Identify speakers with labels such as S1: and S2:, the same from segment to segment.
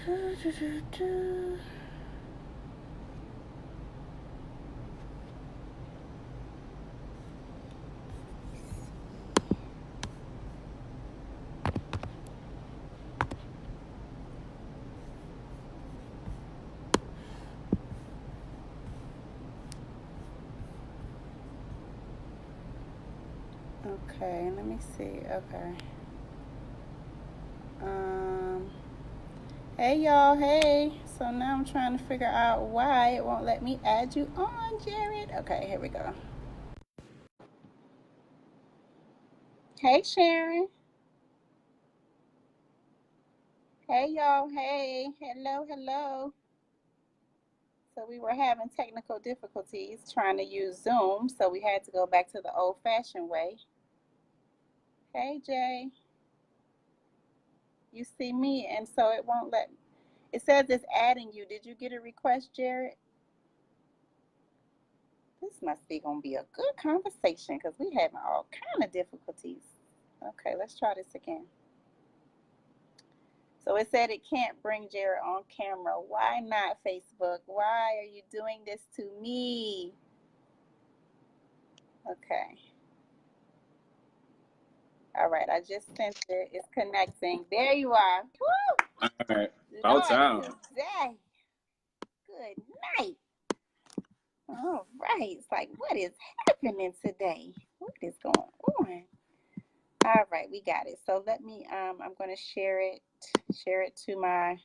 S1: Okay, let me see. Okay. Hey y'all, hey. So now I'm trying to figure out why it won't let me add you on, Jared. Okay, here we go. Hey Sharon. Hey y'all, hey. Hello, hello. So we were having technical difficulties trying to use Zoom, so we had to go back to the old fashioned way. Hey Jay. You see me and so it won't let. It says it's adding you. Did you get a request, Jared? This must be gonna be a good conversation because we having all kind of difficulties. Okay, let's try this again. So it said it can't bring Jared on camera. Why not, Facebook? Why are you doing this to me? Okay. All right, I just sent it. It's connecting. There you are. Woo!
S2: All right. About
S1: Lord,
S2: time.
S1: today. Good night. All right. It's like, what is happening today? What is going on? All right, we got it. So let me, I'm going to share it to my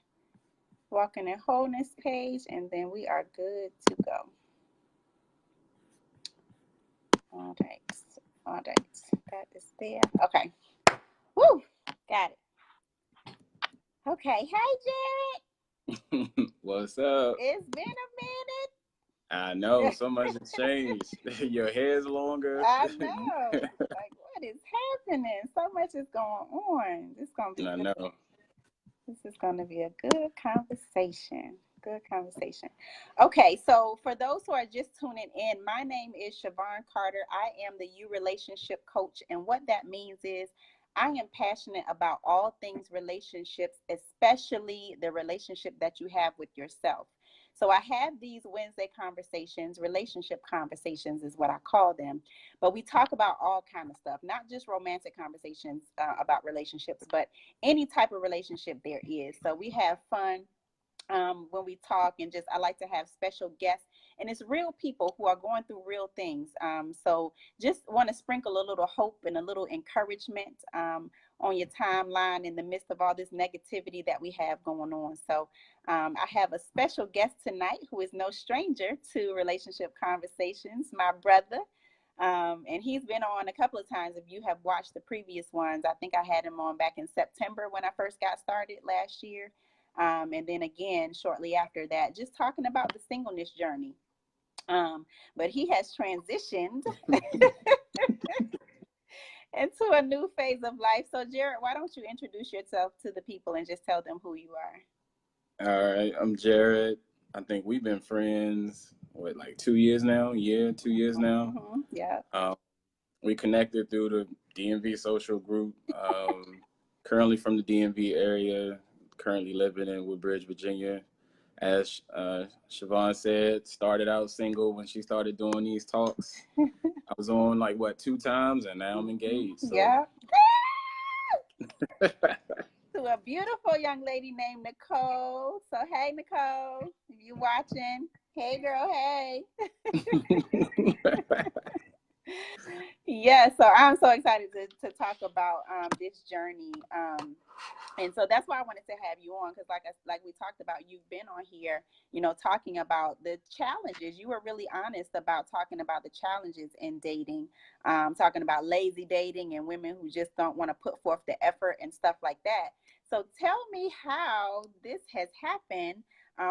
S1: Walking in Wholeness page, and then we are good to go. All right. All right. That is there. Okay. Woo! Got it. Okay. Hey, Jared.
S2: What's up?
S1: It's been a minute.
S2: I know so much has changed. Your hair's longer.
S1: I know. Like, what is happening? So much is going on. This is gonna be
S2: I
S1: good.
S2: know.
S1: This is gonna be a good conversation. Good conversation. Okay, so for those who are just tuning in, my name is Siobhan Carter. I am the You Relationship Coach, and what that means is I am passionate about all things relationships, especially the relationship that you have with yourself. So I have these Wednesday conversations, relationship conversations is what I call them. But we talk about all kind of stuff, not just romantic conversations about relationships, but any type of relationship there is. So we have fun when we talk, and just I like to have special guests, and it's real people who are going through real things. So just want to sprinkle a little hope and a little encouragement on your timeline in the midst of all this negativity that we have going on. So I have a special guest tonight who is no stranger to relationship conversations, my brother. And he's been on a couple of times. If you have watched the previous ones, I think I had him on back in September when I first got started last year. And then again, shortly after that, just talking about the singleness journey. But he has transitioned into a new phase of life. So, Jared, why don't you introduce yourself to the people and just tell them who you are?
S2: All right. I'm Jared. I think we've been friends, what, like 2 years now? 2 years now.
S1: Mm-hmm. Yeah.
S2: We connected through the DMV social group. Currently from the DMV area, currently living in Woodbridge, Virginia. As Siobhan said, started out single when she started doing these talks. I was on like what 2 times, and now I'm engaged. So.
S1: Yeah. To a beautiful young lady named Nicole. So hey, Nicole, if you watching, hey girl, hey. Yeah, so I'm so excited to talk about this journey. And so that's why I wanted to have you on, because like we talked about, you've been on here, talking about the challenges. You were really honest about talking about the challenges in dating, talking about lazy dating and women who just don't want to put forth the effort and stuff like that. So tell me how this has happened,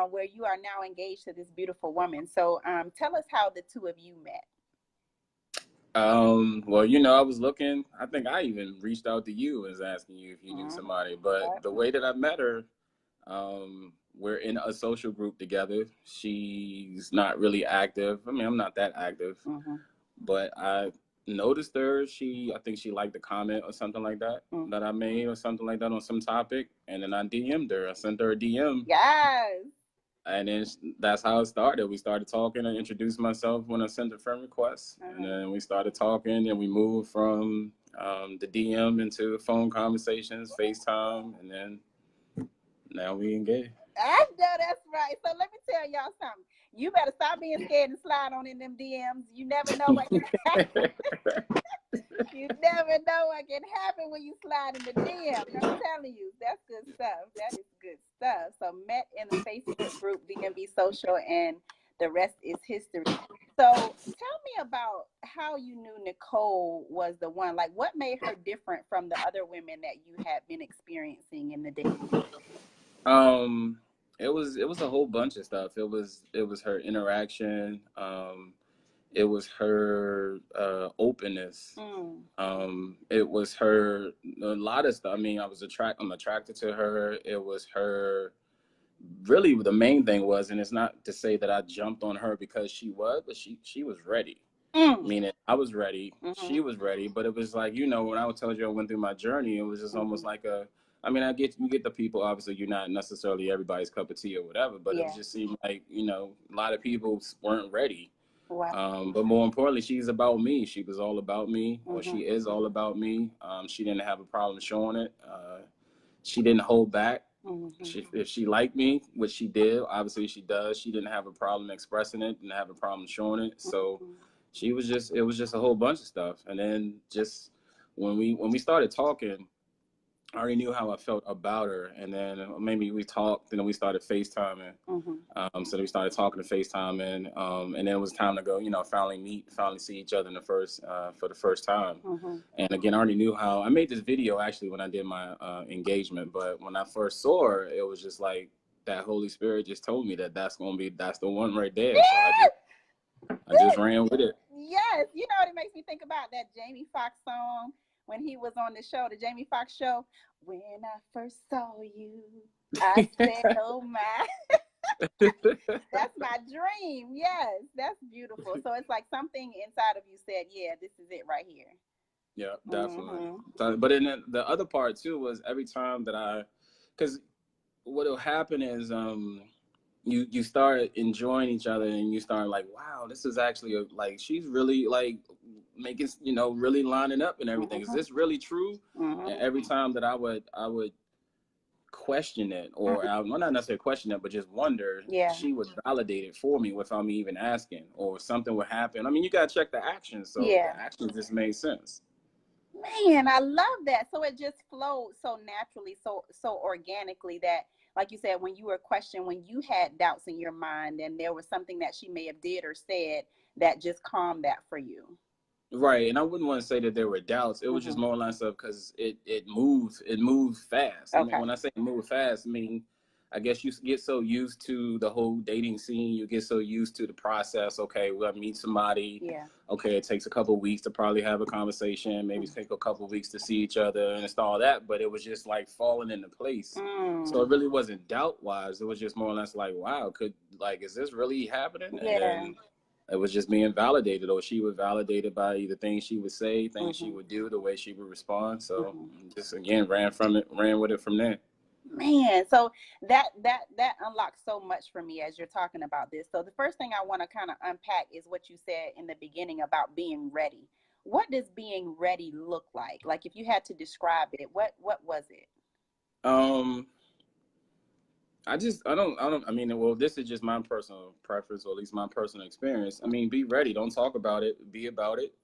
S1: where you are now engaged to this beautiful woman. So tell us how the two of you met.
S2: Well, I was looking, I think I even reached out to you and was asking you if you knew somebody, but the way that I met her, we're in a social group together. She's not really active. I mean, I'm not that active, but I noticed her. I think she liked the comment or something like that that I made or something like that on some topic. And then I DM'd her. I sent her a DM.
S1: Yes.
S2: And then that's how it started. We started talking. I introduced myself when I sent a friend request. And then we started talking, and we moved from the DM into phone conversations, FaceTime, and then now we engaged.
S1: I know that's right. So let me tell y'all something. You better stop being scared and slide on in them DMs. You never know what can happen. You never know what can happen when you slide in the DM. I'm telling you, that's good stuff. That is good stuff. So met in the Facebook group DMV Social, and the rest is history. So tell me about how you knew Nicole was the one. Like, what made her different from the other women that you had been experiencing in the dating?
S2: It was a whole bunch of stuff. It was her interaction. It was her openness. It was her a lot of stuff. I mean, I'm attracted to her. It was her. Really, the main thing was, and it's not to say that I jumped on her because she was, but she was ready. Meaning, I was ready. She was ready. But it was like, when I told you I went through my journey, it was just almost like you get the people, obviously you're not necessarily everybody's cup of tea or whatever, but it just seemed like, a lot of people weren't ready. Wow. But more importantly, she's about me. She was all about me, or she is all about me. She didn't have a problem showing it. She didn't hold back. If she liked me, which she did, obviously she does, she didn't have a problem expressing it, didn't have a problem showing it. So it was just a whole bunch of stuff. And then just when we started talking, I already knew how I felt about her, and then maybe we talked, and then we started FaceTiming. So we started talking to FaceTiming, and then it was time to go, finally see each other for the first time. And again, I already knew how. I made this video actually when I did my engagement, but when I first saw her, it was just like that Holy Spirit just told me that's the one right there. So I just ran with it.
S1: Yes, you know what it makes me think about, that Jamie Foxx song when he was on the show, the Jamie Foxx show. When I first saw you, I said, "Oh my." That's my dream. Yes, that's beautiful. So it's like something inside of you said, "Yeah, this is it right here."
S2: Yeah, definitely. But then the other part too was every time that because what will happen is you start enjoying each other, and you start like, wow, this is actually like she's really like making, really lining up and everything. Is this really true? And every time that I would question it, or well, not necessarily question it, but just wonder, she would validate it for me without me even asking, or something would happen. I mean, you gotta check the actions, so the actions just made sense.
S1: Man, I love that. So it just flowed so naturally, so organically, that, like you said, when you were questioning, when you had doubts in your mind, and there was something that she may have did or said that just calmed that for you.
S2: Right, and I wouldn't want to say that there were doubts. It was just more or less of because it moved fast. Okay. I mean, when I say move fast, I mean, I guess you get so used to the whole dating scene, you get so used to the process. Okay, we'll meet somebody. Yeah. Okay, it takes a couple of weeks to probably have a conversation. Maybe take a couple of weeks to see each other and all that. But it was just like falling into place. So it really wasn't doubt wise. It was just more or less like, wow, is this really happening? Yeah. And then it was just being validated, or she was validated by the things she would say, things she would do, the way she would respond. So just again ran with it from there.
S1: Man, so that unlocks so much for me as you're talking about this. So the first thing I want to kind of unpack is what you said in the beginning about being ready. What does being ready look like? Like, if you had to describe it, what was it?
S2: I mean, well, this is just my personal preference, or at least my personal experience. I mean, be ready. Don't talk about it. Be about it.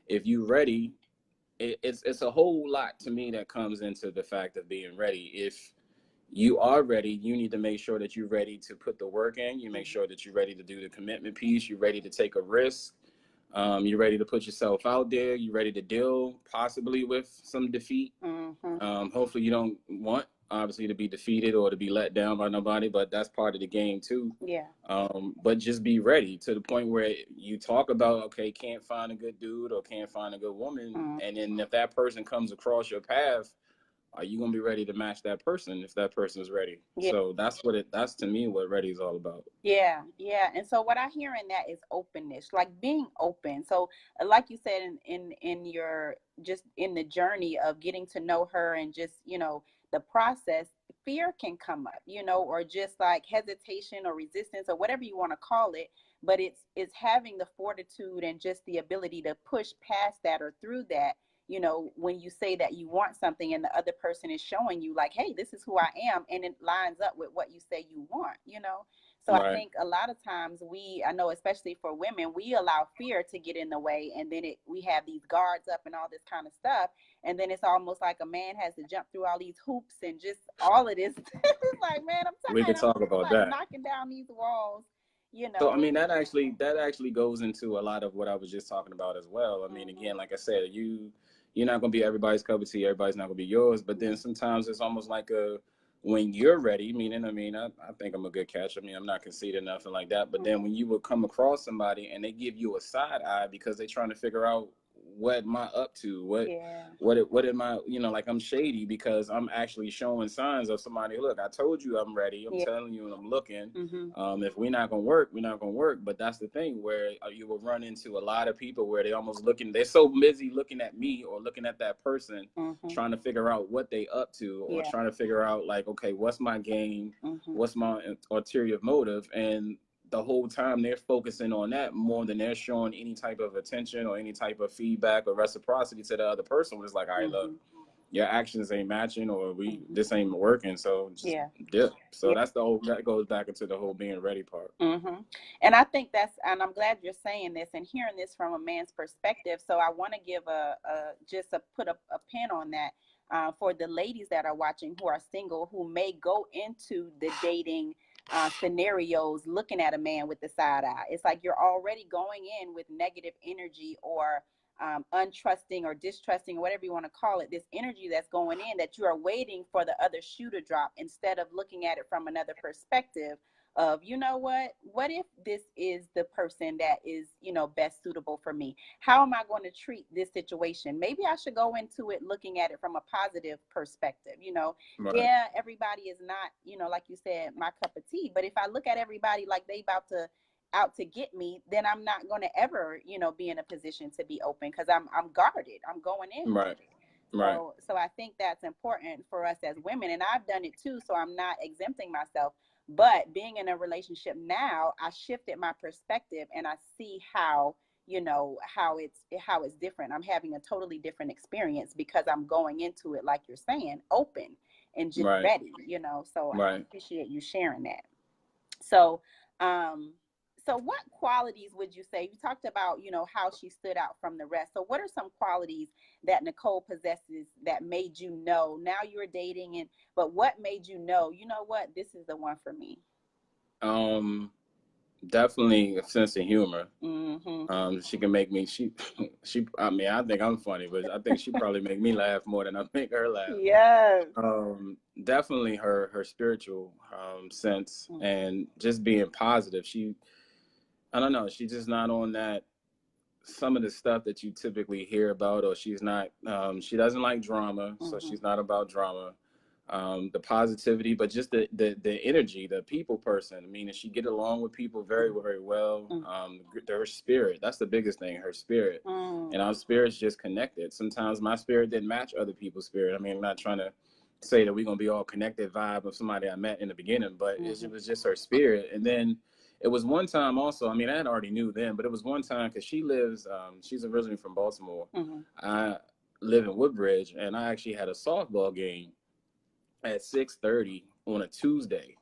S2: If you're ready, it's a whole lot to me that comes into the fact of being ready. If you are ready, you need to make sure that you're ready to put the work in. You make sure that you're ready to do the commitment piece. You're ready to take a risk. You're ready to put yourself out there. You're ready to deal possibly with some defeat. Hopefully you don't want, obviously, to be defeated or to be let down by nobody, but that's part of the game too. Yeah. But just be ready to the point where you talk about, okay, can't find a good dude or can't find a good woman. And then if that person comes across your path, are you going to be ready to match that person if that person is ready?
S1: Yeah.
S2: So that's to me what ready is all about.
S1: Yeah, yeah. And so what I hear in that is openness, like being open. So like you said in your just in the journey of getting to know her and just, the process, fear can come up, or just like hesitation or resistance or whatever you want to call it, but it's having the fortitude and just the ability to push past that or through that. When you say that you want something and the other person is showing you like, hey, this is who I am, and it lines up with what you say you want. So I
S2: Right.
S1: think a lot of times I know, especially for women, we allow fear to get in the way, and then we have these guards up and all this kind of stuff, and then it's almost like a man has to jump through all these hoops and just all of this. It's like, man, I'm
S2: We could
S1: tired. I'm
S2: talk
S1: just
S2: about
S1: like
S2: that.
S1: knocking down these walls,
S2: So I mean that actually goes into a lot of what I was just talking about as well. I mean, again, like I said, you're not gonna be everybody's cup of tea. Everybody's not gonna be yours. But then sometimes it's almost like when you're ready. Meaning, I think I'm a good catch. I mean, I'm not conceited, nothing like that. But then when you would come across somebody and they give you a side eye because they're trying to figure out what am I up to, what am I, like I'm shady because I'm actually showing signs of somebody. Look, I told you I'm ready. I'm telling you and I'm looking. If we're not gonna work, we're not gonna work. But that's the thing where you will run into a lot of people where they almost they're so busy looking at me or looking at that person, trying to figure out what they up to or trying to figure out like, okay, what's my game, what's my ulterior motive, and the whole time they're focusing on that more than they're showing any type of attention or any type of feedback or reciprocity to the other person. It's like, all right, look, your actions ain't matching, or this ain't working, so just dip. So that goes back into the whole being ready part.
S1: And I think and I'm glad you're saying this and hearing this from a man's perspective. So I want to give put a pin on that for the ladies that are watching who are single, who may go into the dating scenarios looking at a man with the side eye. It's like you're already going in with negative energy or untrusting or distrusting, whatever you want to call it, this energy that's going in that you are waiting for the other shoe to drop instead of looking at it from another perspective of, what if this is the person that is, best suitable for me? How am I going to treat this situation? Maybe I should go into it looking at it from a positive perspective.
S2: Right.
S1: Yeah, everybody is not, like you said, my cup of tea. But if I look at everybody like they out to get me, then I'm not going to ever, be in a position to be open because I'm guarded. I'm going in.
S2: Right.
S1: So I think that's important for us as women, and I've done it too. So I'm not exempting myself. But being in a relationship now, I shifted my perspective and I see how it's different. I'm having a totally different experience because I'm going into it, like you're saying, open and just ready. So I appreciate you sharing that. So so what qualities would you say, you talked about, how she stood out from the rest. So what are some qualities that Nicole possesses that made you know, now you're dating, but what made you know, what, this is the one for me?
S2: Definitely a sense of humor. She can make me, I mean, I think I'm funny, but I think she probably make me laugh more than I make her laugh.
S1: Yes.
S2: Definitely her spiritual sense and just being positive. I don't know, she's just not on that, some of the stuff that you typically hear about, or she's not, she doesn't like drama, so she's not about drama. The positivity, but just the energy, the people person. I mean, she get along with people very, very well. Her spirit, that's the biggest thing, her spirit. And our spirits just connected. Sometimes my spirit didn't match other people's spirit. I mean, I'm not trying to say that we're going to be all connected vibe of somebody I met in the beginning, but it was just her spirit. And then it was one time also, I mean, I had already knew then, but it was one time because she lives, she's originally from Baltimore. I live in Woodbridge, and I actually had a softball game at 6:30 on a Tuesday.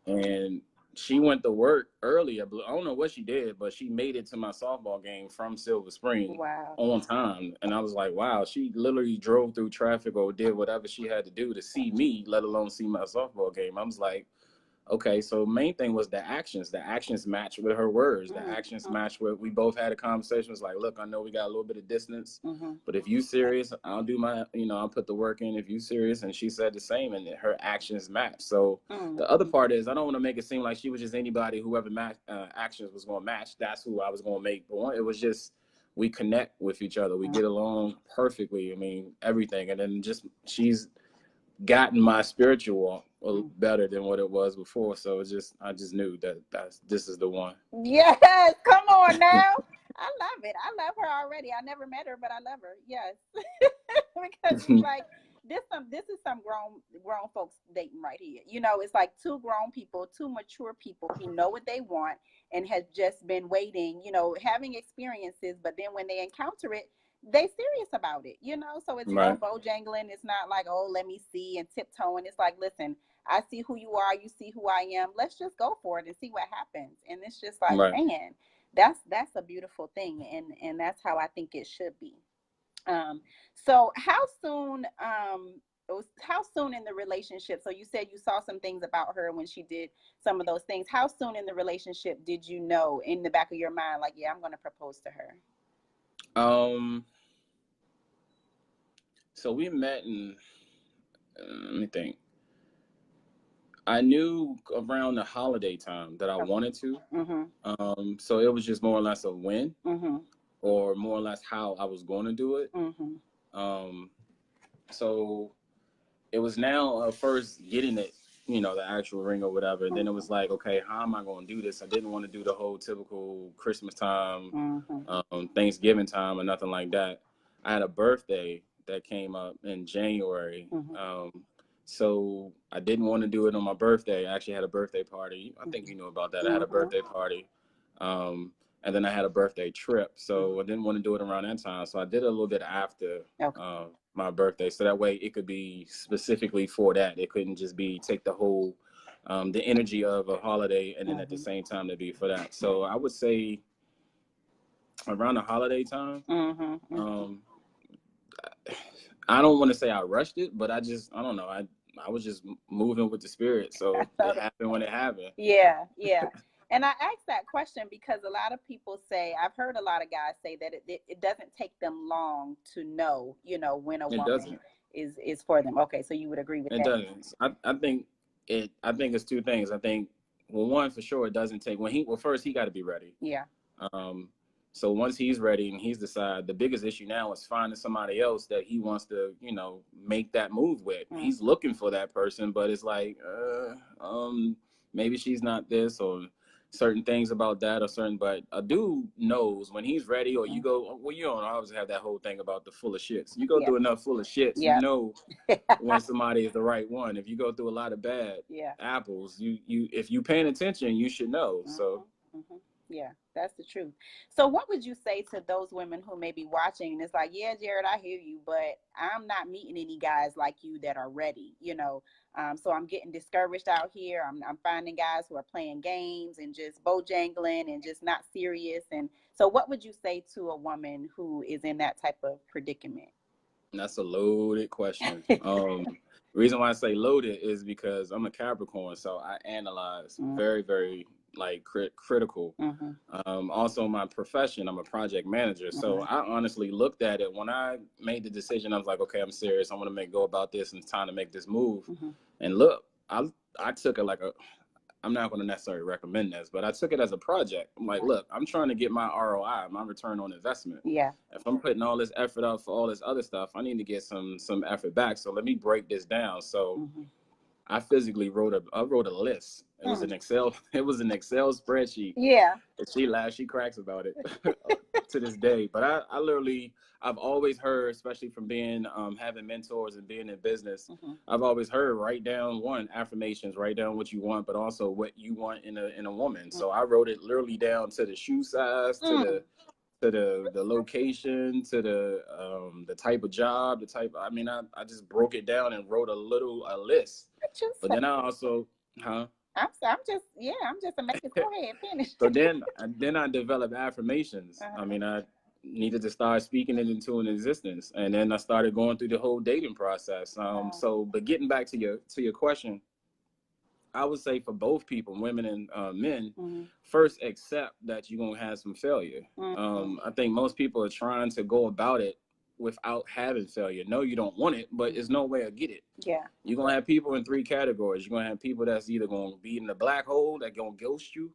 S2: And she went to work early. I don't know what she did, but she made it to my softball game from Silver Spring on time. And I was like, wow, she literally drove through traffic or did whatever she had to do to see me, let alone see my softball game. I was like, okay, so main thing was the actions. The actions match with her words. The actions match with, we both had a conversation. It's like, look, I know we got a little bit of distance, but if you serious, I'll do my, I'll put the work in if you serious. And she said the same, and her actions match. So the other part is, I don't want to make it seem like she was just anybody, whoever actions was going to match. That's who I was going to make. But it was just, we connect with each other. We get along perfectly. I mean, everything. And then just, she's gotten my spiritual walk better than what it was before. So it's just, I just knew that this is the one.
S1: Yes, come on now. I love it. I love her already. I never met her, but I love her. Yes. Because it's like this is some grown folks dating right here. You know, it's like two grown people, two mature people who know what they want and has just been waiting, you know, having experiences, but then when they encounter it, they serious about it, you know. So it's
S2: Right.
S1: no bojangling. It's not like, oh, let me see and tiptoeing. It's like, listen, I see who you are, you see who I am. Let's just go for it and see what happens. And it's just like,
S2: Right.
S1: man, that's a beautiful thing, and that's how I think it should be. So how soon in the relationship, so you said you saw some things about her when she did some of those things. How soon in the relationship did you know in the back of your mind, like, yeah, I'm going to propose to her?
S2: So we met in, let me think. I knew around the holiday time that I wanted to.
S1: Mm-hmm.
S2: So it was just more or less a when,
S1: Mm-hmm.
S2: or more or less how I was going to do it.
S1: Mm-hmm.
S2: So it was now first getting it, you know, the actual ring or whatever.
S1: Mm-hmm.
S2: Then it was like, okay, how am I going to do this? I didn't want to do the whole typical Christmas time,
S1: Mm-hmm.
S2: Thanksgiving time, or nothing like that. I had a birthday that came up in January.
S1: Mm-hmm.
S2: So I didn't want to do it on my birthday. I actually had a birthday party. I think you know about that. I had a birthday party. And then I had a birthday trip. So I didn't want to do it around that time. So I did it a little bit after my birthday. So that way it could be specifically for that. It couldn't just be take the whole, the energy of a holiday and then at the same time to be for that. So I would say around the holiday time, I don't want to say I rushed it, but I don't know. I was just moving with the spirit. So it happened when it happened.
S1: Yeah, yeah. And I asked that question because a lot of people say, I've heard a lot of guys say that it doesn't take them long to know, you know, when a woman is for them. Okay, so you would agree with that?
S2: It doesn't. I think it's two things. I think, well, one, for sure, it doesn't take, first he got to be ready.
S1: Yeah.
S2: So once he's ready and he's decided, the biggest issue now is finding somebody else that he wants to, you know, make that move with. He's looking for that person, but it's like, maybe she's not this, or certain things about that, or certain, but a dude knows when he's ready, or you go, well, you don't always have that whole thing about the full of shits. You go through enough full of shits, you know when somebody is the right one. If you go through a lot of bad apples, you if you paying attention, you should know. So.
S1: Yeah, that's the truth. So what would you say to those women who may be watching and it's like, yeah, Jared, I hear you, but I'm not meeting any guys like you that are ready, you know? So I'm getting discouraged out here. I'm finding guys who are playing games and just bojangling and just not serious. And so what would you say to a woman who is in that type of predicament?
S2: That's a loaded question. Reason why I say loaded is because I'm a Capricorn, so I analyze very, very like critical. Also, my profession, I'm a project manager, so I honestly looked at it when I made the decision. I was like, okay, I'm serious. I want to go about this, and it's time to make this move. And look, I took it like I'm not going to necessarily recommend this, but I took it as a project. I'm like, look, I'm trying to get my ROI, my return on investment.
S1: Yeah.
S2: If I'm putting all this effort out for all this other stuff, I need to get some effort back. So let me break this down. So I physically wrote a list. It was an Excel spreadsheet.
S1: Yeah.
S2: She cracks about it to this day. But I've always heard, especially from being having mentors and being in business, I've always heard, write down affirmations, write down what you want, but also what you want in a woman. So I wrote it literally down to the shoe size, to the location, to the type of job, I just broke it down and wrote a list. But then I also,
S1: I'm just amazed. Go ahead, finish.
S2: So then I developed affirmations. I needed to start speaking it into an existence, and then I started going through the whole dating process. But getting back to your question, I would say for both people, women and men, first accept that you're gonna have some failure. I think most people are trying to go about it without having failure. No, you don't want it, but there's no way to get it.
S1: Yeah.
S2: You're going to have people in three categories. You're going to have people that's either going to be in the black hole, that going to ghost you.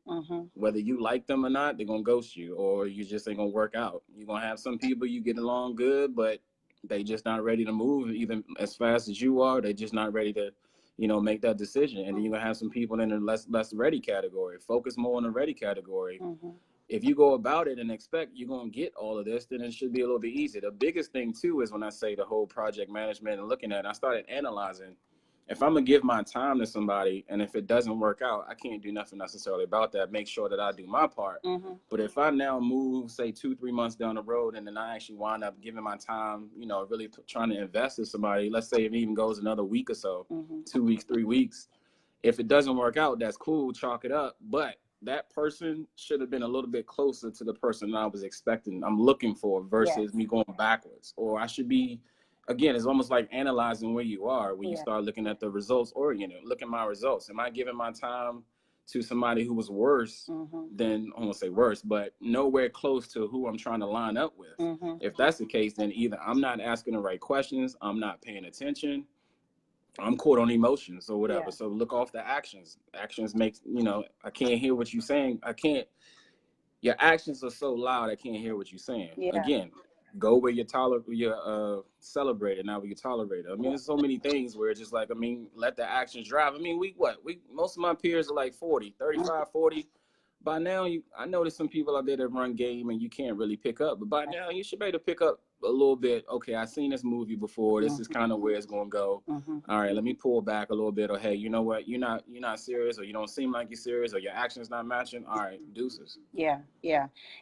S2: Whether you like them or not, they're going to ghost you, or you just ain't going to work out. You're going to have some people you get along good, but they just not ready to move even as fast as you are. They just not ready to, make that decision. And then you're gonna have some people in the less ready category. Focus more on the ready category. If you go about it and expect you're going to get all of this, then it should be a little bit easier. The biggest thing, too, is when I say the whole project management and looking at it, I started analyzing. If I'm going to give my time to somebody and if it doesn't work out, I can't do nothing necessarily about that. Make sure that I do my part. But if I now move, say, 2-3 months down the road, and then I actually wind up giving my time, really trying to invest in somebody, let's say it even goes another week or so, 2 weeks, 3 weeks. If it doesn't work out, that's cool, chalk it up. But that person should have been a little bit closer to the person I was expecting, I'm looking for, versus me going backwards. Or I should be, again, it's almost like analyzing where you are when you start looking at the results oriented. Look at my results. Am I giving my time to somebody who was worse than, I won't say worse, but nowhere close to who I'm trying to line up with? If that's the case, then either I'm not asking the right questions, I'm not paying attention, I'm caught on emotions or whatever. So look off the actions. Actions makes, I can't hear what you're saying. Your actions are so loud, I can't hear what you're saying. Again, go where you're celebrated, not where you're tolerated. I mean, there's so many things where it's just like, let the actions drive. I mean, most of my peers are like 40, 35, 40. By now, I know there's some people out there that run game and you can't really pick up. But by now, you should be able to pick up a little bit. Okay, I've seen this movie before. This is kind of where it's going to go. All right, let me pull back a little bit. Or, hey, you know what? You're not serious, or you don't seem like you're serious, or your actions not matching. All right, deuces.
S1: Yeah.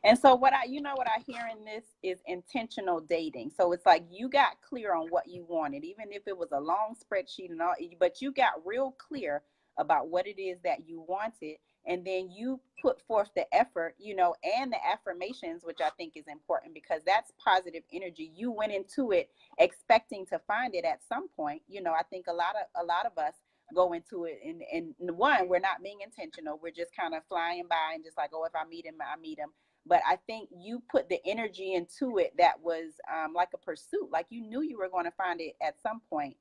S1: And so what I hear in this is intentional dating. So it's like you got clear on what you wanted, even if it was a long spreadsheet and all, but you got real clear about what it is that you wanted. And then you put forth the effort, and the affirmations, which I think is important because that's positive energy. You went into it expecting to find it at some point. I think a lot of us go into it and one, we're not being intentional. We're just kind of flying by and just like, oh, if I meet him, I meet him. But I think you put the energy into it that was like a pursuit, like you knew you were going to find it at some point.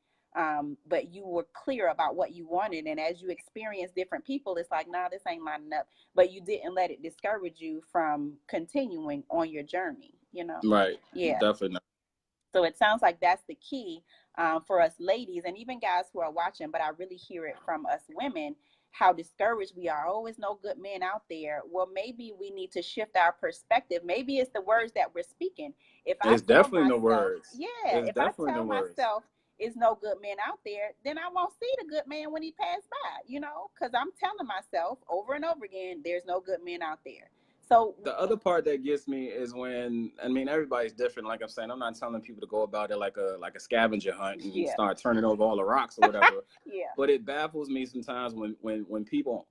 S1: But you were clear about what you wanted. And as you experience different people, it's like, nah, this ain't lining up. But you didn't let it discourage you from continuing on your journey,
S2: Right.
S1: Yeah.
S2: Definitely not.
S1: So it sounds like that's the key for us ladies and even guys who are watching, but I really hear it from us women, how discouraged we are. Oh, there's no good men out there. Well, maybe we need to shift our perspective. Maybe it's the words that we're speaking.
S2: It's definitely the words.
S1: Yeah, if I tell myself is no good man out there, then I won't see the good man when he passed by, because I'm telling myself over and over again, there's no good men out there. So
S2: the other part that gets me is when, everybody's different. Like I'm saying, I'm not telling people to go about it like a scavenger hunt and start turning over all the rocks or whatever. But it baffles me sometimes when people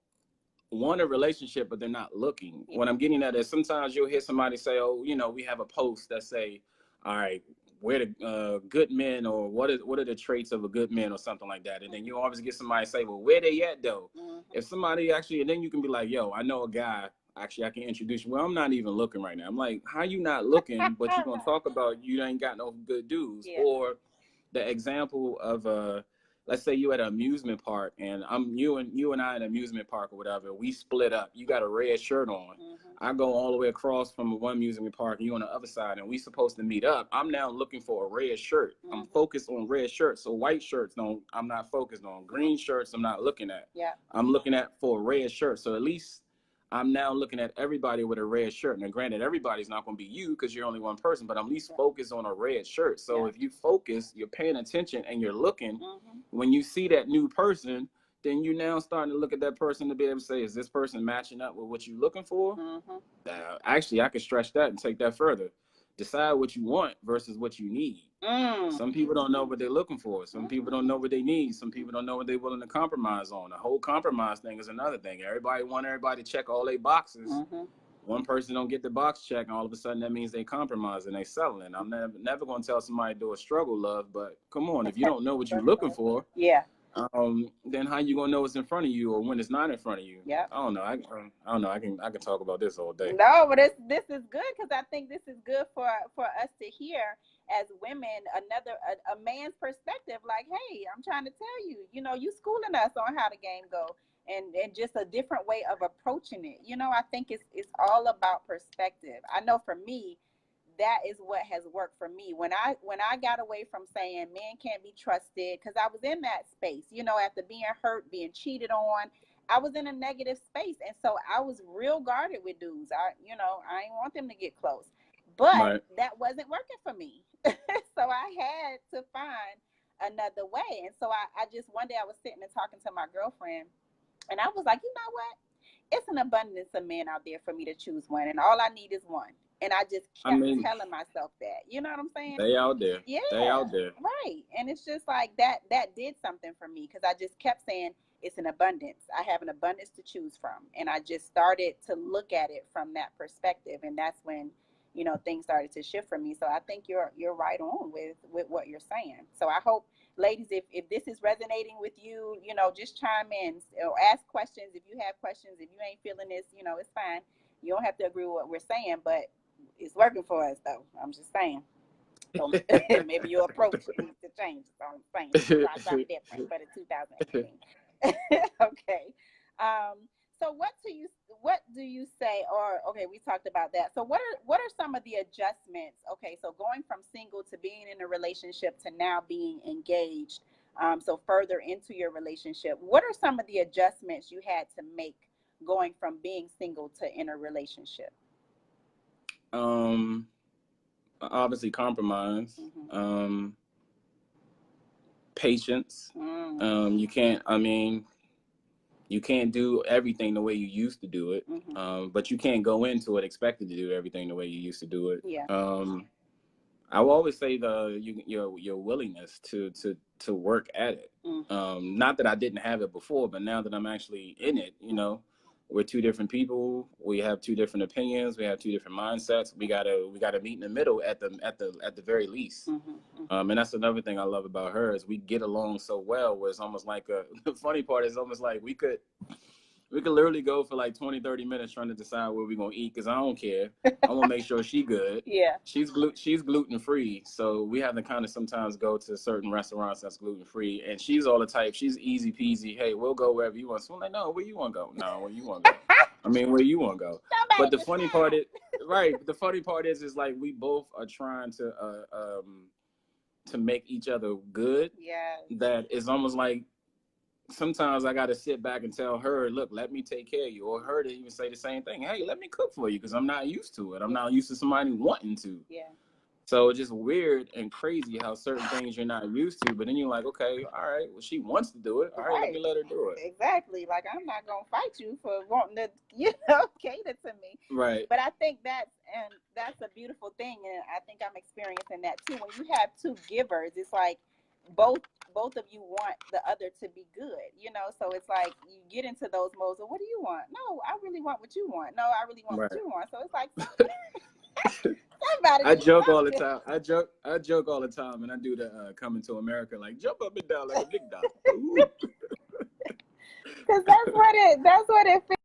S2: want a relationship, but they're not looking. What I'm getting at is sometimes you'll hear somebody say, oh, we have a post that say, all right, we're the good men, or what are the traits of a good man, or something like that. And then you always get somebody say, well, where they at though? If somebody actually, and then you can be like, yo, I know a guy, actually I can introduce you. Well, I'm not even looking right now. I'm like, how you not looking, but you're going to talk about you ain't got no good dudes? Or the example of let's say you at an amusement park and you and I at an amusement park or whatever, we split up. You got a red shirt on. I go all the way across from one amusement park and you on the other side, and we supposed to meet up. I'm now looking for a red shirt. I'm focused on red shirts. So white shirts, I'm not focused on. Green shirts, I'm not looking at. I'm looking at for a red shirt. So at least I'm now looking at everybody with a red shirt. Now, granted, everybody's not going to be you because you're only one person, but I'm at least focused on a red shirt. So if you focus, you're paying attention and you're looking, when you see that new person, then you now starting to look at that person to be able to say, is this person matching up with what you're looking for? Actually, I could stretch that and take that further. Decide what you want versus what you need. Some people don't know what they're looking for. Some people don't know what they need. Some people don't know what they're willing to compromise on. The whole compromise thing is another thing. Everybody want everybody to check all their boxes. One person don't get the box check, and all of a sudden that means they compromise and they settling. I'm never going to tell somebody to do a struggle love, but come on, if you don't know what you're looking for, then how you gonna know it's in front of you or when it's not in front of you? I don't know. I don't know. I can talk about this all day.
S1: No, but this is good because I think this is good for us to hear as women. A man's perspective, like, hey, I'm trying to tell you, you schooling us on how the game go, and just a different way of approaching it. I think it's all about perspective. I know for me, that is what has worked for me. When I got away from saying men can't be trusted, because I was in that space, you know, after being hurt, being cheated on, I was in a negative space, and so I was real guarded with dudes. I didn't want them to get close, but that wasn't working for me. So I had to find another way. And so I just, one day I was sitting and talking to my girlfriend, and I was like, you know what? It's an abundance of men out there for me to choose one, and all I need is one. And I just kept telling myself that. You know what I'm saying?
S2: They out there.
S1: Yeah.
S2: They out there.
S1: Right. And it's just like that did something for me, because I just kept saying it's an abundance. I have an abundance to choose from. And I just started to look at it from that perspective. And that's when, you know, things started to shift for me. So I think you're right on with what you're saying. So I hope, ladies, if this is resonating with you, you know, just chime in or ask questions. If you have questions, if you ain't feeling this, you know, it's fine. You don't have to agree with what we're saying, but it's working for us, though. I'm just saying. So maybe your approach needs to change. So I'm saying try something different for the 2018. Okay. So what do you say? Or okay, we talked about that. So what are some of the adjustments? Okay, so going from single to being in a relationship to now being engaged. So further into your relationship, what are some of the adjustments you had to make going from being single to in a relationship?
S2: Obviously compromise. Patience. You can't do everything the way you used to do it, but you can't go into it expected to do everything the way you used to do it.
S1: Yeah.
S2: I will always say your willingness to work at it. Not that I didn't have it before, but now that I'm actually in it, you know, we're two different people. We have two different opinions. We have two different mindsets. We gotta meet in the middle at the very least. And that's another thing I love about her is we get along so well. Where it's almost like the funny part is almost like we could literally go for like 20, 30 minutes trying to decide where we're going to eat, because I don't care. I want to make sure she's good.
S1: Yeah.
S2: She's gluten-free, so we have to kind of sometimes go to certain restaurants that's gluten-free, and she's all the type. She's easy peasy. Hey, we'll go wherever you want. So I'm like, no, where you want to go? No, where you want to go? I mean, where you want to go? But the funny part is, the funny part is like we both are trying to make each other good.
S1: Yeah.
S2: That is almost like, sometimes I got to sit back and tell her, look, let me take care of you. Or her to even say the same thing. Hey, let me cook for you, because I'm not used to it. I'm not used to somebody wanting to.
S1: Yeah.
S2: So it's just weird and crazy how certain things you're not used to. But then you're like, okay, all right, well, she wants to do it. All right, let me let her do it.
S1: Exactly. Like, I'm not going to fight you for wanting to, you know, cater to me.
S2: Right.
S1: But I think that's a beautiful thing. And I think I'm experiencing that too. When you have two givers, it's like, both of you want the other to be good, you know. So it's like you get into those modes of, what do you want? No, I really want what you want. No, I really want what you want. So it's like somebody.
S2: I joke all the time. I joke all the time, and I do the Coming to America, like jump up and down like a big dog.
S1: Because that's what it feels.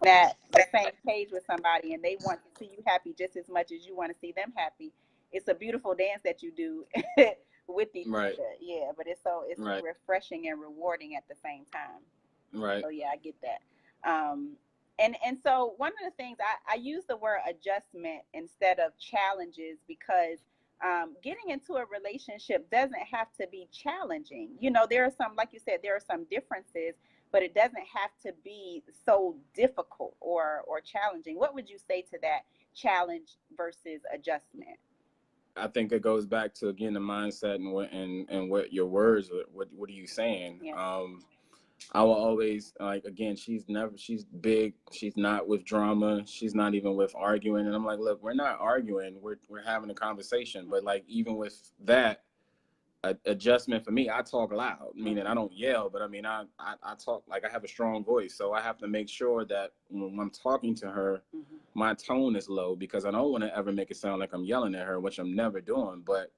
S1: That the same page with somebody, and they want to see you happy just as much as you want to see them happy. It's a beautiful dance that you do with each other. Yeah, but it's so refreshing and rewarding at the same time.
S2: Right.
S1: So yeah, I get that. And so one of the things I use the word adjustment instead of challenges, because getting into a relationship doesn't have to be challenging. You know, there are some, like you said, there are some differences, but it doesn't have to be so difficult or challenging. What would you say to that, challenge versus adjustment?
S2: I think it goes back to, again, the mindset and what your words, what are you saying?
S1: Yeah.
S2: I will always, like, again, she's big. She's not with drama. She's not even with arguing. And I'm like, look, we're not arguing. We're having a conversation. But like, even with that, adjustment for me, I talk loud, meaning I don't yell, but I mean, I talk, like, I have a strong voice. So I have to make sure that when I'm talking to her, my tone is low, because I don't want to ever make it sound like I'm yelling at her, which I'm never doing. But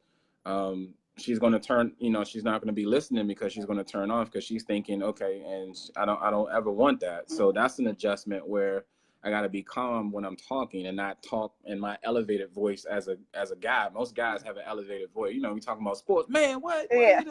S2: she's going to turn, you know, she's not going to be listening, because she's going to turn off, because she's thinking, okay, and I don't ever want that. So that's an adjustment where I got to be calm when I'm talking and not talk in my elevated voice as a guy. Most guys have an elevated voice. You know, we talking about sports. Man, what?
S1: Yeah.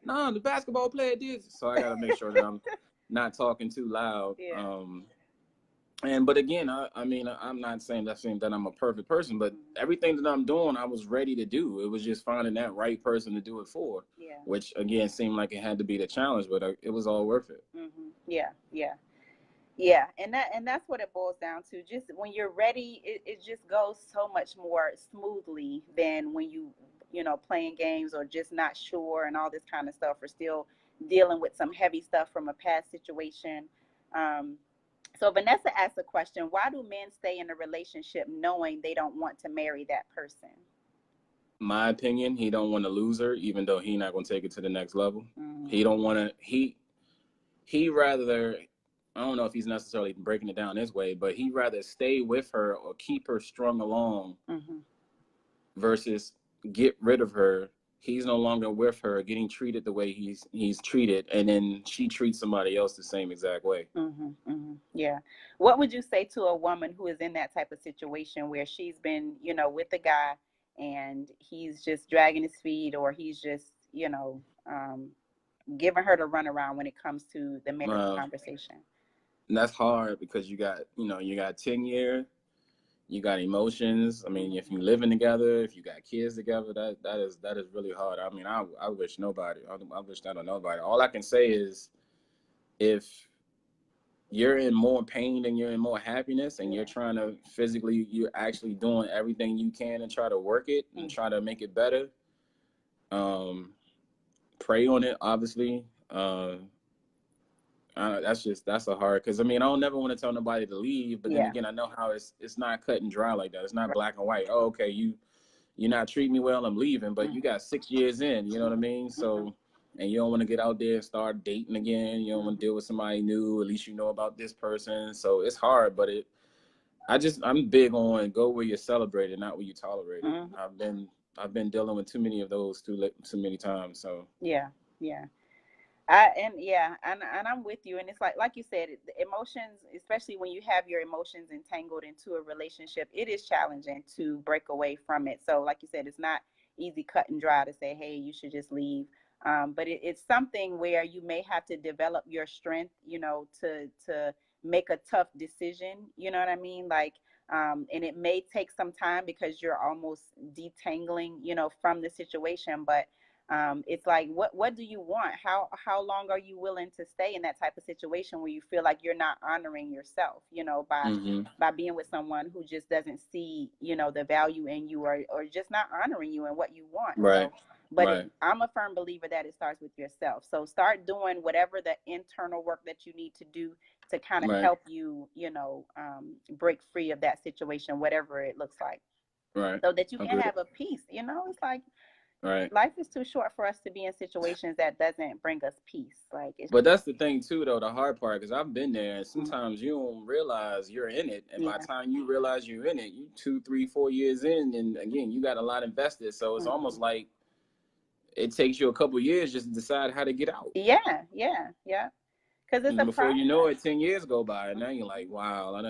S2: no, the basketball player did. So I got to make sure that I'm not talking too loud.
S1: Yeah.
S2: But again, I mean, I'm not saying that I'm a perfect person, but everything that I'm doing, I was ready to do. It was just finding that right person to do it for.
S1: Yeah.
S2: Which again seemed like it had to be the challenge, but it was all worth it.
S1: Yeah. Yeah. Yeah, and that's what it boils down to. Just when you're ready, it just goes so much more smoothly than when you know, playing games or just not sure and all this kind of stuff, or still dealing with some heavy stuff from a past situation. Um, so Vanessa asked a question: why do men stay in a relationship knowing they don't want to marry that person?
S2: My opinion, he don't want to lose her, even though he not gonna take it to the next level.
S1: Mm-hmm.
S2: He don't want to. He rather. I don't know if he's necessarily breaking it down this way, but he'd rather stay with her or keep her strung along versus get rid of her. He's no longer with her, getting treated the way he's treated, and then she treats somebody else the same exact way.
S1: Yeah. What would you say to a woman who is in that type of situation where she's been, you know, with a guy and he's just dragging his feet, or he's just, you know, giving her the runaround when it comes to the marriage conversation?
S2: And that's hard because you got 10 years, you got emotions. I mean, if you living together, if you got kids together, that is really hard. I mean, I wish nobody. I wish that on nobody. All I can say is, if you're in more pain than you're in more happiness, and you're trying to you're actually doing everything you can and try to work it and try to make it better. Pray on it, obviously. That's a hard, because I mean, I don't never want to tell nobody to leave, but then again, I know how it's not cut and dry like that. It's not black and white. Oh, okay, you're not treating me well, I'm leaving. But you got 6 years in, you know what I mean? So, and you don't want to get out there and start dating again. You don't want to deal with somebody new. At least you know about this person. So it's hard, but I'm big on go where you're celebrated, not where you tolerated. I've been dealing with too many of those too many times. So
S1: yeah. And I'm with you. And it's like you said, the emotions, especially when you have your emotions entangled into a relationship, it is challenging to break away from it. So like you said, it's not easy cut and dry to say, hey, you should just leave. But it's something where you may have to develop your strength, you know, to make a tough decision. You know what I mean? Like, and it may take some time because you're almost detangling, you know, from the situation. But it's like, what do you want? How long are you willing to stay in that type of situation where you feel like you're not honoring yourself, you know, by being with someone who just doesn't see, you know, the value in you, or just not honoring you and what you want.
S2: Right.
S1: So, but I'm a firm believer that it starts with yourself. So start doing whatever the internal work that you need to do to kind of help you, you know, break free of that situation, whatever it looks like.
S2: Right.
S1: So that you can have a peace, you know. It's like, life is too short for us to be in situations that doesn't bring us peace. But
S2: that's the thing too, though, the hard part, because I've been there, and sometimes you don't realize you're in it, and by the time you realize you're in it, you 2, 3, 4 years in, and again, you got a lot invested. So it's almost like it takes you a couple years just to decide how to get out.
S1: Yeah. Because it's
S2: before you know it, 10 years go by, and now you're like, wow, I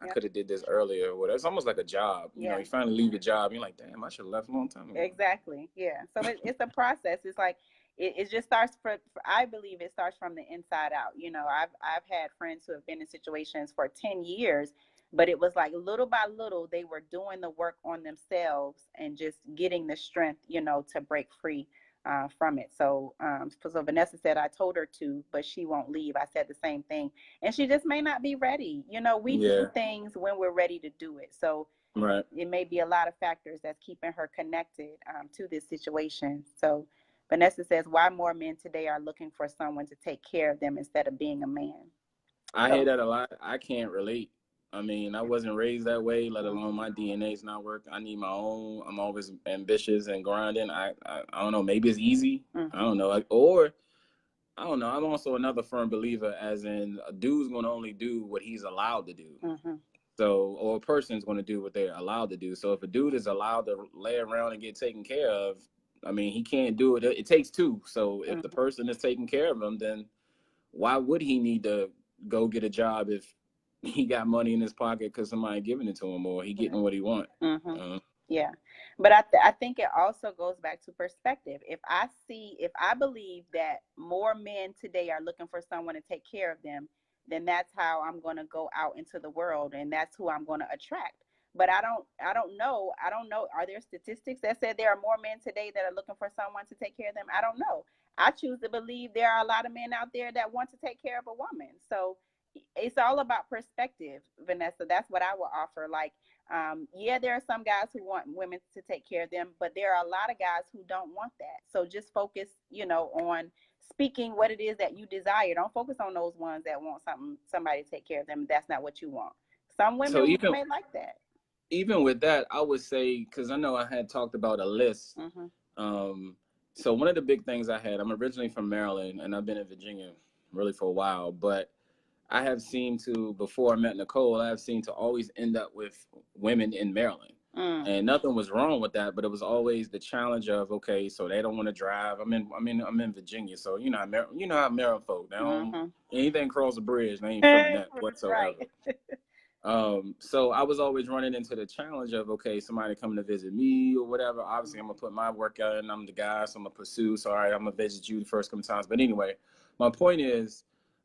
S2: could have did this earlier. Or whatever. It's almost like a job. You know, you finally leave the job, you're like, damn, I should have left a long time ago.
S1: Exactly. Yeah. So it's a process. It's like it just starts I believe it starts from the inside out. You know, I've had friends who have been in situations for 10 years, but it was like little by little they were doing the work on themselves and just getting the strength, you know, to break free from it. So Vanessa said, I told her to, but she won't leave. I said the same thing, and she just may not be ready. You know, we do things when we're ready to do it. So it may be a lot of factors that's keeping her connected to this situation. So Vanessa says, why more men today are looking for someone to take care of them instead of being a man?
S2: I hear that a lot. I can't relate. I mean, I wasn't raised that way, let alone my DNA's not work. I need my own. I'm always ambitious and grinding. I don't know. Maybe it's easy. I don't know. Or I don't know. I'm also another firm believer, as in a dude's going to only do what he's allowed to do. So, or a person's going to do what they're allowed to do. So if a dude is allowed to lay around and get taken care of, I mean, he can't do it. It takes two. So if the person is taking care of him, then why would he need to go get a job if he got money in his pocket because somebody giving it to him, or he getting what he want?
S1: Yeah. But I think it also goes back to perspective. If I believe that more men today are looking for someone to take care of them, then that's how I'm going to go out into the world, and that's who I'm going to attract. But I don't know. Are there statistics that said there are more men today that are looking for someone to take care of them? I don't know. I choose to believe there are a lot of men out there that want to take care of a woman. So it's all about perspective, Vanessa. That's what I will offer. Like, yeah, there are some guys who want women to take care of them, but there are a lot of guys who don't want that. So just focus, on speaking what it is that you desire. Don't focus on those ones that want somebody to take care of them. That's not what you want. Some
S2: So
S1: women may like that.
S2: Even with that, I would say, because I know I had talked about a list. So one of the big things I'm originally from Maryland, and I've been in Virginia really for a while, but I have seemed to, before I met Nicole, I have seemed to always end up with women in Maryland. And nothing was wrong with that, but it was always the challenge of, okay, so they don't want to drive. I'm in Virginia, so how Maryland folk, they don't anything cross the bridge, they ain't feeling that whatsoever. So I was always running into the challenge of, okay, somebody coming to visit me or whatever. Obviously, I'm gonna put my work out, and I'm the guy, so I'm gonna pursue. So all right, I'm gonna visit you the first couple times. But anyway, my point is,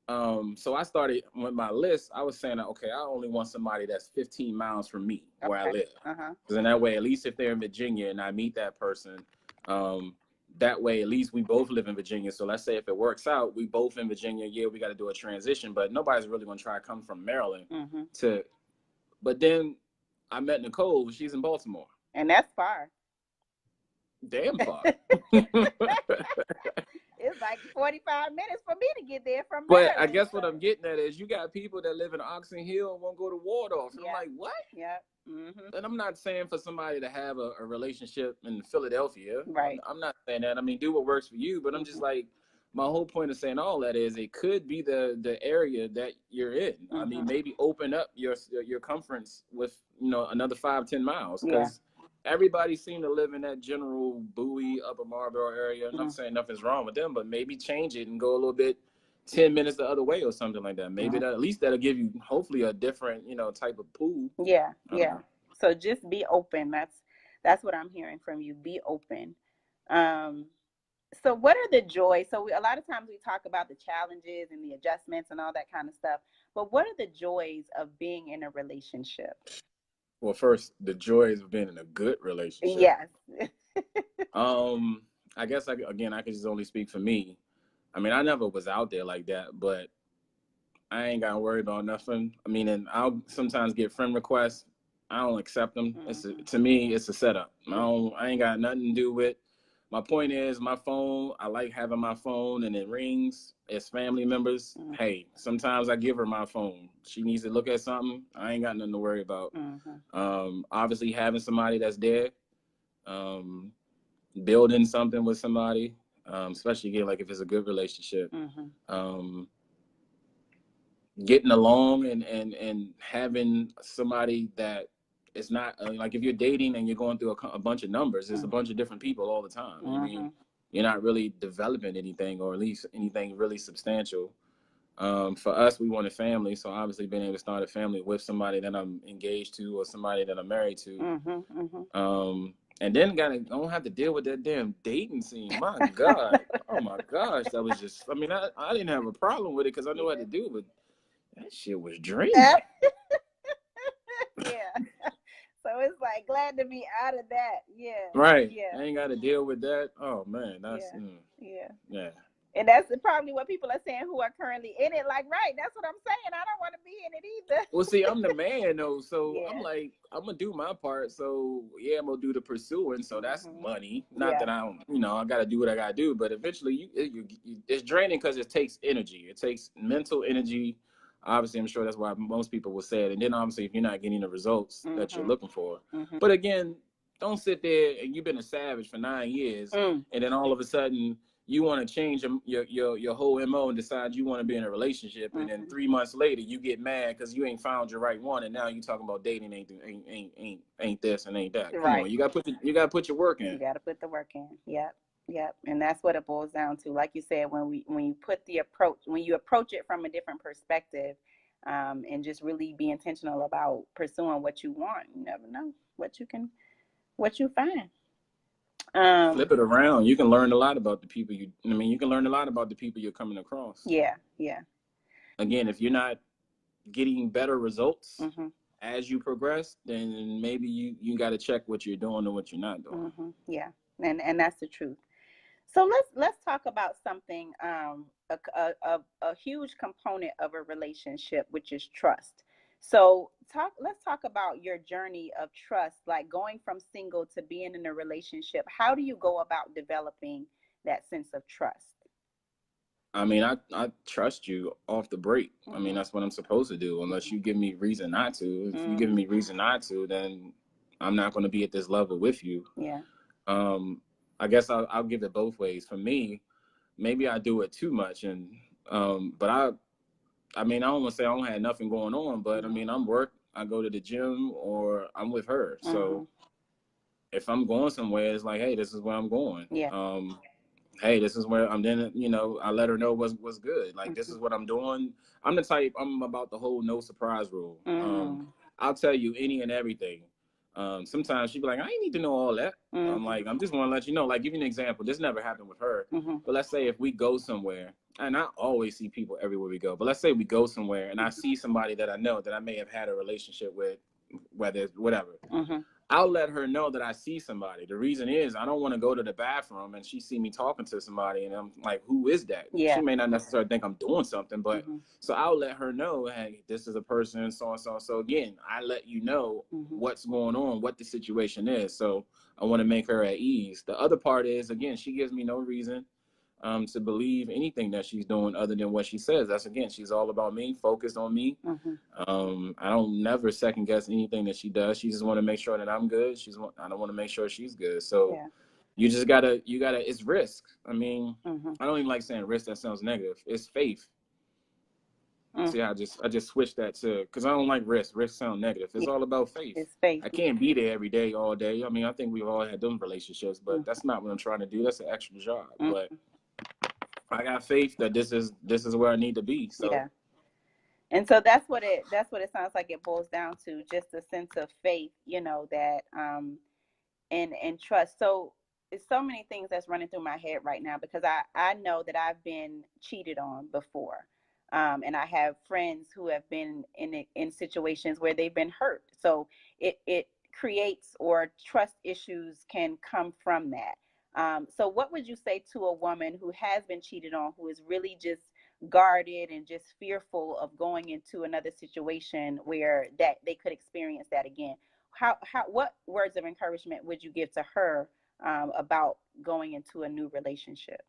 S2: so I started with my list. I was saying, okay, I only want somebody that's 15 miles from me where I live, because in that way, at least if they're in Virginia and I meet that person, that way, at least we both live in Virginia. So let's say if it works out, we both in Virginia, yeah, we got to do a transition, but nobody's really going to try to come from Maryland but then I met Nicole. She's in Baltimore.
S1: And that's far.
S2: Damn far.
S1: It's like 45 minutes for me to get there from
S2: Maryland. But I guess what I'm getting at is you got people that live in Oxon Hill and won't go to Waldorf. And I'm like, what?
S1: Yeah.
S2: And I'm not saying for somebody to have a relationship in Philadelphia.
S1: Right.
S2: I'm not saying that. I mean, do what works for you. But I'm just like, my whole point of saying all that is it could be the area that you're in. I mean, maybe open up your circumference with, another 5-10 miles. Because everybody seemed to live in that general Bowie, Upper Marlboro area. And I'm saying nothing's wrong with them, but maybe change it and go a little bit 10 minutes the other way or something like that. Maybe that, at least that'll give you hopefully a different, type of pool.
S1: Yeah. So just be open. That's what I'm hearing from you. Be open. So what are the joys? So a lot of times we talk about the challenges and the adjustments and all that kind of stuff. But what are the joys of being in a relationship?
S2: Well, first, the joys of being in a good relationship.
S1: Yes.
S2: I guess I could just only speak for me. I mean, I never was out there like that, but I ain't got to worry about nothing. I mean, and I'll sometimes get friend requests. I don't accept them. To me, it's a setup. I ain't got nothing to do with. My point is, my phone, I like having my phone and it rings. As family members, hey, sometimes I give her my phone. She needs to look at something. I ain't got nothing to worry about. Obviously, having somebody that's there, building something with somebody, especially again, like if it's a good relationship, getting along and having somebody that it's not like if you're dating and you're going through a bunch of numbers, there's a bunch of different people all the time. I mean, you're not really developing anything, or at least anything really substantial. For us, we wanted family, so obviously being able to start a family with somebody that I'm engaged to or somebody that I'm married to. And then don't have to deal with that damn dating scene. My God. Oh my gosh. That was just, I mean, I didn't have a problem with it because I knew what to do, but that shit was draining.
S1: So it's like glad to be out of that.
S2: Right. I ain't got to deal with that. Oh man, that's yeah.
S1: And that's probably what people are saying who are currently in it. Like, right, that's what I'm saying. I don't want to be in it either.
S2: Well, see, I'm the man though, so I'm like, I'm gonna do my part. So I'm gonna do the pursuing. So that's money. Not that I don't, I gotta do what I gotta do. But eventually, it's draining because it takes energy. It takes mental energy. Obviously, I'm sure that's why most people will say it. And then obviously, if you're not getting the results that you're looking for, but again, don't sit there and you've been a savage for 9 years, and then all of a sudden you want to change your whole MO and decide you want to be in a relationship, and then 3 months later you get mad because you ain't found your right one, and now you talking about dating ain't this and ain't that. Come on, you gotta put your work in.
S1: You gotta put the work in. Yep. And that's what it boils down to. Like you said, when you approach it from a different perspective, and just really be intentional about pursuing what you want, you never know what you can what you find.
S2: Flip it around. You can learn a lot about the people you can learn a lot about the people you're coming across.
S1: Yeah, yeah.
S2: Again, if you're not getting better results
S1: Mm-hmm.
S2: as you progress, then maybe you got to check what you're doing and what you're not doing.
S1: Mm-hmm. Yeah, and that's the truth. So let's talk about something, a huge component of a relationship, which is trust. So let's talk about your journey of trust, like going from single to being in a relationship. How do you go about developing that sense of trust?
S2: I mean, I trust you off the break.
S1: Mm-hmm.
S2: I mean, that's what I'm supposed to do, unless you give me reason not to. If you give me reason not to, then I'm not going to be at this level with you.
S1: Yeah.
S2: I guess I'll give it both ways. For me, maybe I do it too much, and but I mean, I don't want to say I don't have nothing going on, but I mean, I go to the gym, or I'm with her. So if I'm going somewhere, it's like, hey, this is where I'm going.
S1: Yeah.
S2: Hey, this is where I'm. Then I let her know what's good. Like, this is what I'm doing. I'm about the whole no surprise rule. I'll tell you any and everything. Sometimes she'd be like, I ain't need to know all that. I'm like, I'm just want to let you know. Like, give you an example. This never happened with her, but let's say if we go somewhere, and I always see people everywhere we go. But let's say we go somewhere, and I see somebody that I know that I may have had a relationship with, whether it's whatever. I'll let her know that I see somebody. The reason is I don't want to go to the bathroom and she see me talking to somebody and I'm like, who is that?
S1: Yeah.
S2: She may not necessarily think I'm doing something, but so I'll let her know, hey, this is a person, so and so. So again, I let you know what's going on, what the situation is. So I want to make her at ease. The other part is, again, she gives me no reason to believe anything that she's doing other than what she says. That's, again, she's all about me, focused on me. I don't never second guess anything that she does. She just want to make sure that I'm good. I don't want to make sure she's good. So you just gotta, it's risk. I mean, I don't even like saying risk. That sounds negative. It's faith. See, I just switched that to, because I don't like risk. Risk sound negative. It's all about faith.
S1: It's faith.
S2: I can't be there every day, all day. I mean, I think we've all had those relationships, but that's not what I'm trying to do. That's an extra job. But I got faith that this is where I need to be. So
S1: yeah. And so that's what it sounds like it boils down to, just a sense of faith, that and trust. So it's so many things that's running through my head right now, because I know that I've been cheated on before. And I have friends who have been in situations where they've been hurt. So it creates, or trust issues can come from that. So what would you say to a woman who has been cheated on, who is really just guarded and just fearful of going into another situation where that they could experience that again? What words of encouragement would you give to her about going into a new relationship?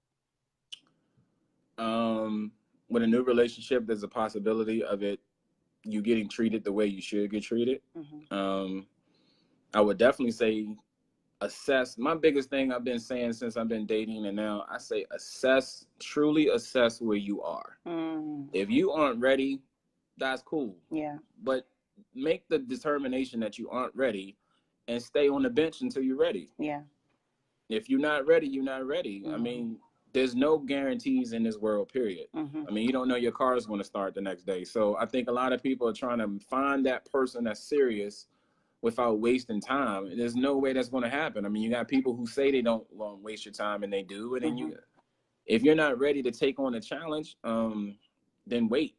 S2: With a new relationship, there's a possibility of you getting treated the way you should get treated. I would definitely say assess. My biggest thing I've been saying since I've been dating, and now I say truly assess where you are. If you aren't ready, that's cool.
S1: Yeah.
S2: But make the determination that you aren't ready and stay on the bench until you're ready.
S1: Yeah.
S2: If you're not ready, you're not ready. I mean, there's no guarantees in this world, period. I mean, you don't know your car is going to start the next day. So I think a lot of people are trying to find that person that's serious without wasting time. There's no way that's going to happen. I mean, you got people who say they don't waste your time, and they do. And then if you're not ready to take on a challenge, then wait.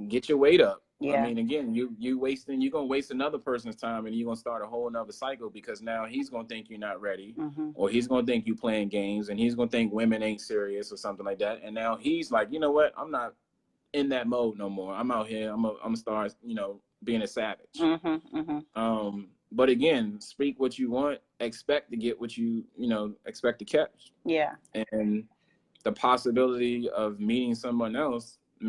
S2: Get your weight up.
S1: Yeah.
S2: I mean, again, you're going to waste another person's time, and you're going to start a whole nother cycle, because now he's going to think you're not ready, or he's going to think you playing games, and he's going to think women ain't serious or something like that. And now he's like, you know what? I'm not in that mode no more. I'm out here. I'm gonna start, being a savage. But again, speak what you want, expect to get what you expect to catch.
S1: Yeah.
S2: And the possibility of meeting someone else can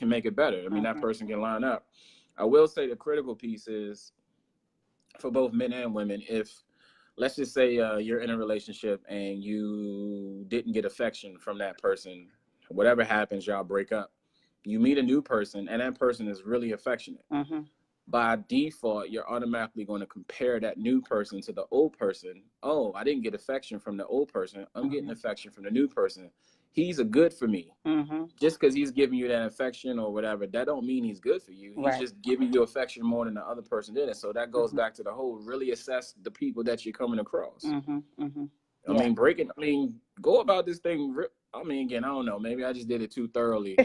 S2: make it better. I mean, that person can line up. I will say the critical piece is, for both men and women, if let's just say you're in a relationship and you didn't get affection from that person, whatever happens, y'all break up. You meet a new person, and that person is really affectionate. By default, you're automatically going to compare that new person to the old person. Oh, I didn't get affection from the old person. I'm getting affection from the new person. he's a good for me.
S1: Mm-hmm.
S2: Just because he's giving you that affection or whatever, that don't mean he's good for you. He's just giving you affection more than the other person did. And so that goes back to the whole really assess the people that you're coming across.
S1: Mm-hmm. Mm-hmm.
S2: I mean, go about this thing. I mean, again, I don't know. Maybe I just did it too thoroughly,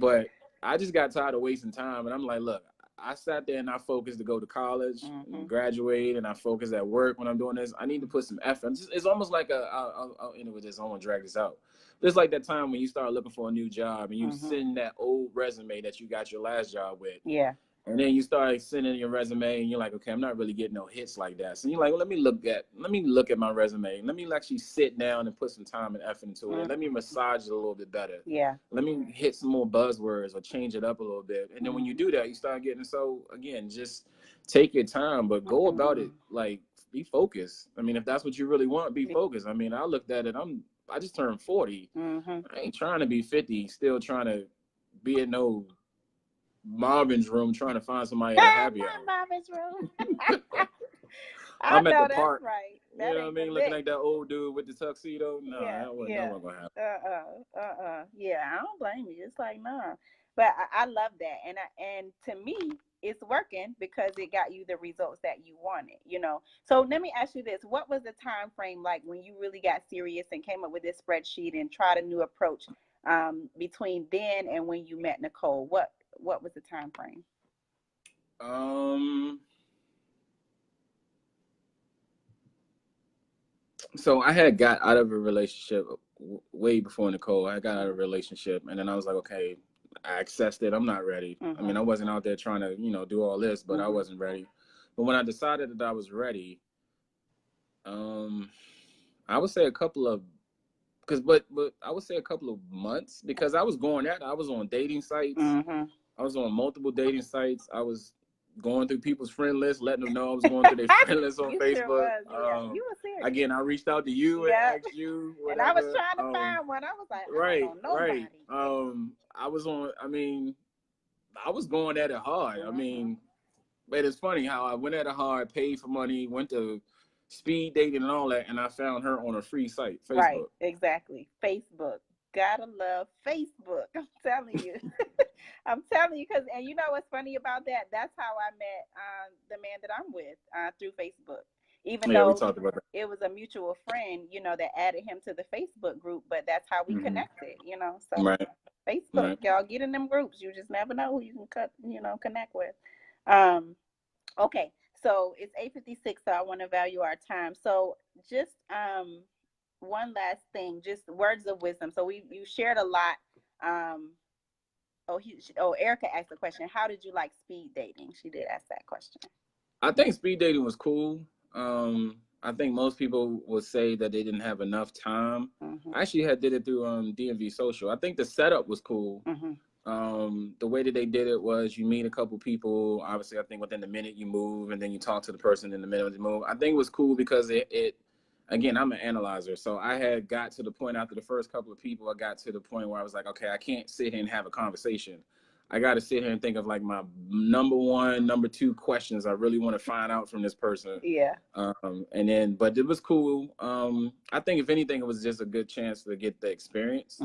S2: but I just got tired of wasting time. And I'm like, look, I sat there and I focused to go to college and graduate, and I focused at work when I'm doing this. I need to put some effort. It's almost like anyway, I don't want to drag this out. It's like that time when you start looking for a new job and you send that old resume that you got your last job with.
S1: Yeah.
S2: And then you start sending your resume and you're like, okay, I'm not really getting no hits like that. So you're like, well, let me look at my resume. Let me actually sit down and put some time and effort into it. Let me massage it a little bit better.
S1: Yeah.
S2: Let me hit some more buzzwords or change it up a little bit. And then when you do that, you start getting, so again, just take your time, but go about it, like, be focused. I mean, if that's what you really want, be focused. I mean, I looked at it, I just turned 40. I ain't trying to be 50, still trying to be in no Marvin's room trying to find somebody at a happy hour.
S1: Marvin's room.
S2: I'm at the park.
S1: Right.
S2: You know what I mean? Looking like that old dude with the tuxedo. No, that wasn't gonna happen.
S1: Yeah, I don't blame you. It's like, nah. But I love that. And to me, it's working because it got you the results that you wanted, you know. So let me ask you this. What was the time frame like when you really got serious and came up with this spreadsheet and tried a new approach between then and when you met Nicole? What was the time frame?
S2: So I had got out of a relationship way before Nicole. I got out of a relationship, and then I was like, okay, I accessed it. I'm not ready. I mean, I wasn't out there trying to, do all this, but I wasn't ready. But when I decided that I was ready, I would say a couple of months, because I was on dating sites. I was on multiple dating sites. I was going through people's friend list, letting them know I was going through their friend list on Facebook.
S1: Sure was. You were serious.
S2: Again, I reached out to you and asked you, whatever.
S1: And I was trying to find one. I was like, I don't know nobody.
S2: I was going at it hard. I mean, but it's funny how I went at it hard, paid for money, went to speed dating and all that, and I found her on a free site, Facebook.
S1: Right, exactly. Facebook. Gotta love Facebook. I'm telling you. I'm telling you, and you know what's funny about that? That's how I met the man that I'm with through Facebook. Even though
S2: we talked about that.
S1: It was a mutual friend, that added him to the Facebook group, but that's how we connected, So Facebook, y'all get in them groups. You just never know who you can connect with. Okay, so it's 8:56, so I want to value our time. So just one last thing, just words of wisdom. So you shared a lot. Erica asked the question, how did you like speed dating? She did ask that question.
S2: I think speed dating was cool. I think most people would say that they didn't have enough time. I actually did it through DMV Social. I think the setup was cool. The way that they did it was you meet a couple people. Obviously, I think within the minute you move, and then you talk to the person in the minute you move. I think it was cool because it again, I'm an analyzer. So I had got to the point after the first couple of people, I got to the point where I was like, okay, I can't sit here and have a conversation. I got to sit here and think of like my number one, number two questions I really want to find out from this person.
S1: Yeah.
S2: But it was cool. I think if anything, it was just a good chance to get the experience.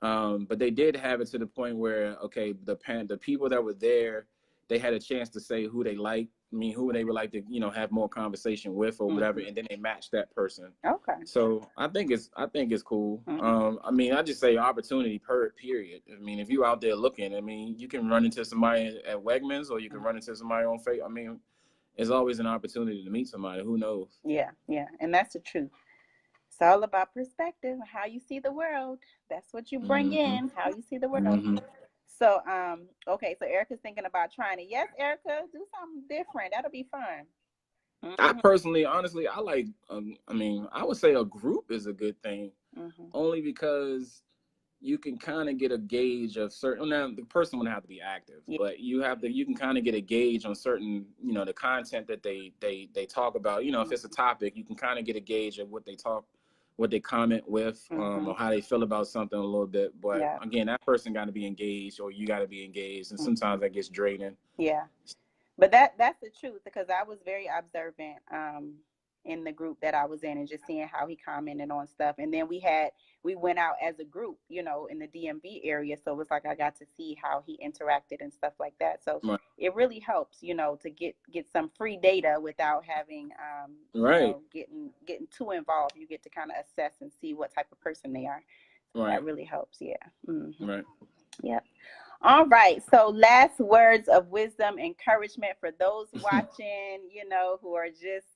S2: But they did have it to the point where, okay, the people that were there, they had a chance to say who they liked. Who they would like to, have more conversation with or whatever, and then they match that person.
S1: Okay.
S2: So I think it's cool. I just say opportunity period. If you out there looking, you can run into somebody at Wegmans or you can run into somebody on Facebook. It's always an opportunity to meet somebody. Who knows? Yeah,
S1: and that's the truth. It's all about perspective, how you see the world. That's what you bring in, how you see the world. So, okay, so Erica's thinking about trying it. Yes, Erica, do something different. That'll be fun.
S2: I personally, honestly, I like, I would say a group is a good thing, only because you can kind of get a gauge of certain, now the person would have to be active, but you can kind of get a gauge on certain, the content that they talk about. If it's a topic, you can kind of get a gauge of what they comment with, or how they feel about something a little bit. But again, that person got to be engaged, or you got to be engaged, and sometimes that gets draining.
S1: Yeah, but that's the truth, because I was very observant in the group that I was in and just seeing how he commented on stuff. And then we went out as a group, you know, in the DMV area. So it was like I got to see how he interacted and stuff like that. So
S2: Right.
S1: it really helps, you know, to get some free data without having, you
S2: Right.
S1: know, getting too involved. You get to kind of assess and see what type of person they are. So
S2: Right.
S1: that really helps. Yeah.
S2: Right.
S1: Yep. All right. So last words of wisdom, encouragement for those watching, you know, who are just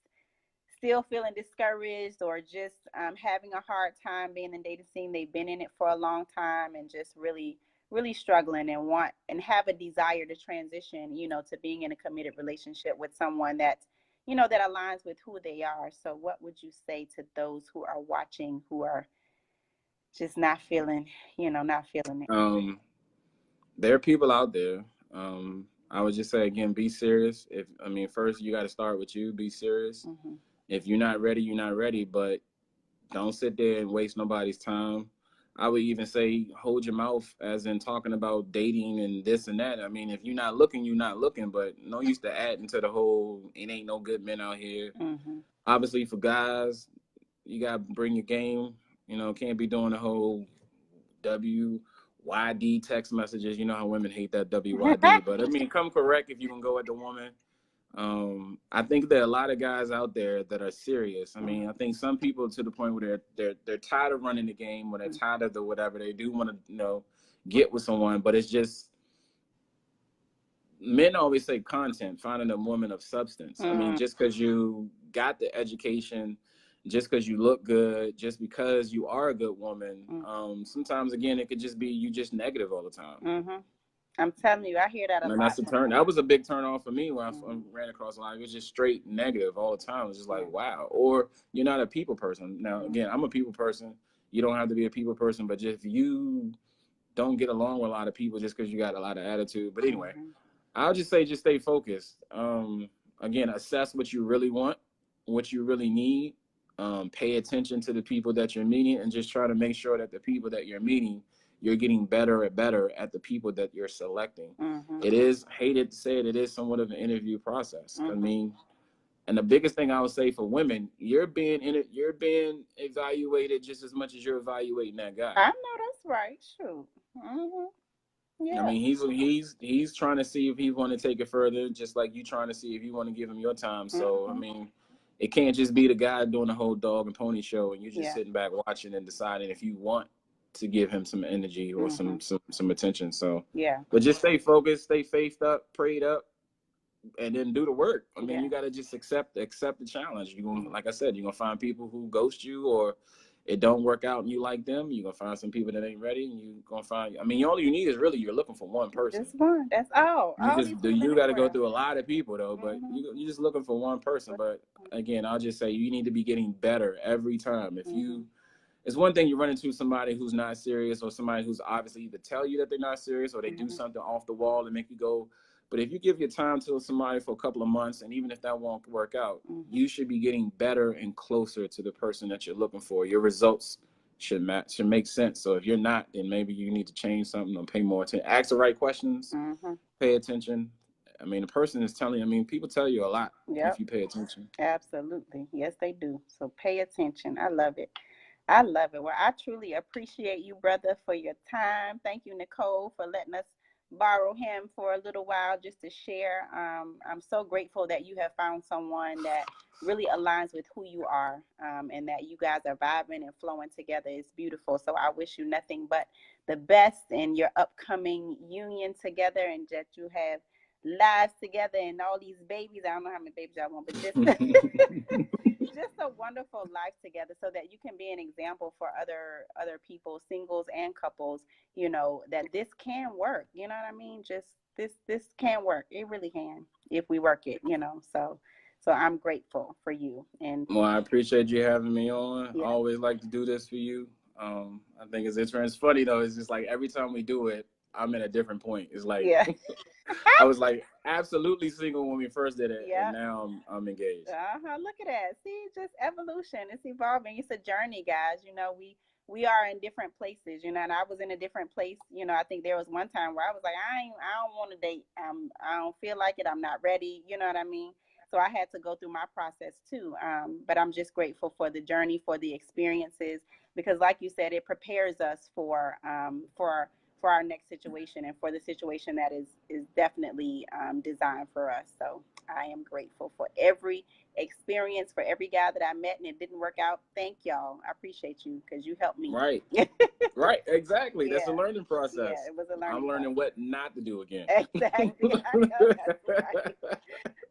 S1: still feeling discouraged or just having a hard time being in the dating scene. They've been in it for a long time and just really, really struggling and want and have a desire to transition, you know, to being in a committed relationship with someone that, you know, that aligns with who they are. So what would you say to those who are watching, who are just not feeling, you know, not feeling it?
S2: There are people out there. I would just say again, be serious. First you got to start with you. Be serious.
S1: Mm-hmm.
S2: If you're not ready, you're not ready. But don't sit there and waste nobody's time. I would even say hold your mouth, as in talking about dating and this and that. I mean, if you're not looking, you're not looking. But no use to add into the whole. It ain't no good men out here.
S1: Mm-hmm.
S2: Obviously, for guys, you gotta bring your game. You know, can't be doing the whole WYD text messages. You know how women hate that WYD. But I mean, come correct if you can go at the woman. I think there are a lot of guys out there that are serious. I mean, I think some people to the point where they're tired of running the game, or they're tired of the whatever. They do want to, you know, get with someone, but it's just men always say content, finding a woman of substance. I mean, just because you got the education, just because you look good, just because you are a good woman, sometimes again it could just be you just negative all the time.
S1: I'm telling you, I hear that a lot.
S2: That's a turn. That was a big turn off for me when I ran across a lot. It was just straight negative all the time. It was just like, wow. Or you're not a people person. Now, again, I'm a people person. You don't have to be a people person, but just if you don't get along with a lot of people just because you got a lot of attitude. But anyway, I'll just say just stay focused. Again, assess what you really want, what you really need. Pay attention to the people that you're meeting, and just try to make sure that the people that you're meeting, you're getting better and better at the people that you're selecting. It is, hated to say it, it is somewhat of an interview process. I mean, and the biggest thing I would say for women, you're being evaluated just as much as you're evaluating that guy.
S1: I know that's right. Shoot. Yeah.
S2: I mean, he's trying to see if he want to take it further, just like you trying to see if you want to give him your time. So I mean, it can't just be the guy doing the whole dog and pony show, and you're just sitting back watching and deciding if you want to give him some energy or some attention. So but just stay focused, stay faithed up, prayed up, and then do the work. I mean, you got to just accept the challenge. You're gonna, like I said, you're gonna find people who ghost you, or it don't work out and you like them. You're gonna find some people that ain't ready, and you're gonna find, I mean, all you need is really, you're looking for one person.
S1: Just one. That's all.
S2: You got to go through a lot of people though, but you're just looking for one person. But again, I'll just say you need to be getting better every time. If you, it's one thing you run into somebody who's not serious, or somebody who's obviously either tell you that they're not serious, or they do something off the wall and make you go. But if you give your time to somebody for a couple of months, and even if that won't work out, you should be getting better and closer to the person that you're looking for. Your results should make sense. So if you're not, then maybe you need to change something or pay more attention. Ask the right questions, pay attention. I mean, the person is telling you, I mean, people tell you a lot if you pay attention.
S1: Absolutely. Yes, they do. So pay attention. I love it. I love it. Well, I truly appreciate you, brother, for your time. Thank you, Nicole, for letting us borrow him for a little while just to share. I'm so grateful that you have found someone that really aligns with who you are, and that you guys are vibing and flowing together. It's beautiful. So I wish you nothing but the best in your upcoming union together, and that you have lives together and all these babies. I don't know how many babies I want, but just a wonderful life together, so that you can be an example for other people, singles and couples, you know, that this can work. You know what I mean? Just this can work. It really can if we work it, you know. So I'm grateful for you. And
S2: well, I appreciate you having me on. I always like to do this for you. I think it's interesting. It's funny though, it's just like every time we do it, I'm at a different point. It's like I was like absolutely single when we first did it, and now I'm engaged.
S1: Look at that. See, just evolution. It's evolving. It's a journey, guys. You know, we are in different places, you know, and I was in a different place. You know, I think there was one time where I was like, I don't want to date. I don't feel like it. I'm not ready. You know what I mean? So I had to go through my process too. But I'm just grateful for the journey, for the experiences, because like you said, it prepares us for our next situation and for the situation that is definitely designed for us. So I am grateful for every experience, for every guy that I met and it didn't work out. Thank y'all. I appreciate you because you helped me.
S2: Right. Right. Exactly.
S1: Yeah.
S2: That's a learning process.
S1: Yeah, it was a learning
S2: I'm learning
S1: process.
S2: what not to do again.
S1: Exactly. I know that's right.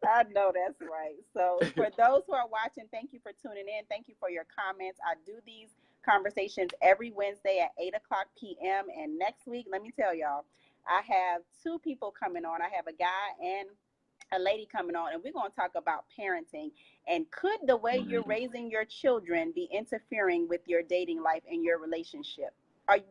S1: I know that's right. So for those who are watching, thank you for tuning in. Thank you for your comments. I do these conversations every Wednesday at 8:00 p.m. And next week, let me tell y'all, I have two people coming on. I have a guy and a lady coming on, and we're going to talk about parenting. And could the way you're raising your children be interfering with your dating life and your relationship?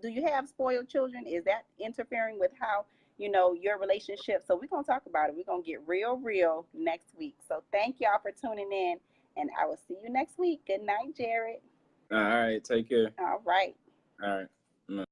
S1: Do you have spoiled children? Is that interfering with how, your relationship? So we're going to talk about it. We're going to get real next week. So thank y'all for tuning in, and I will see you next week. Good night, Jared.
S2: All right. Take care.
S1: All right.
S2: All right.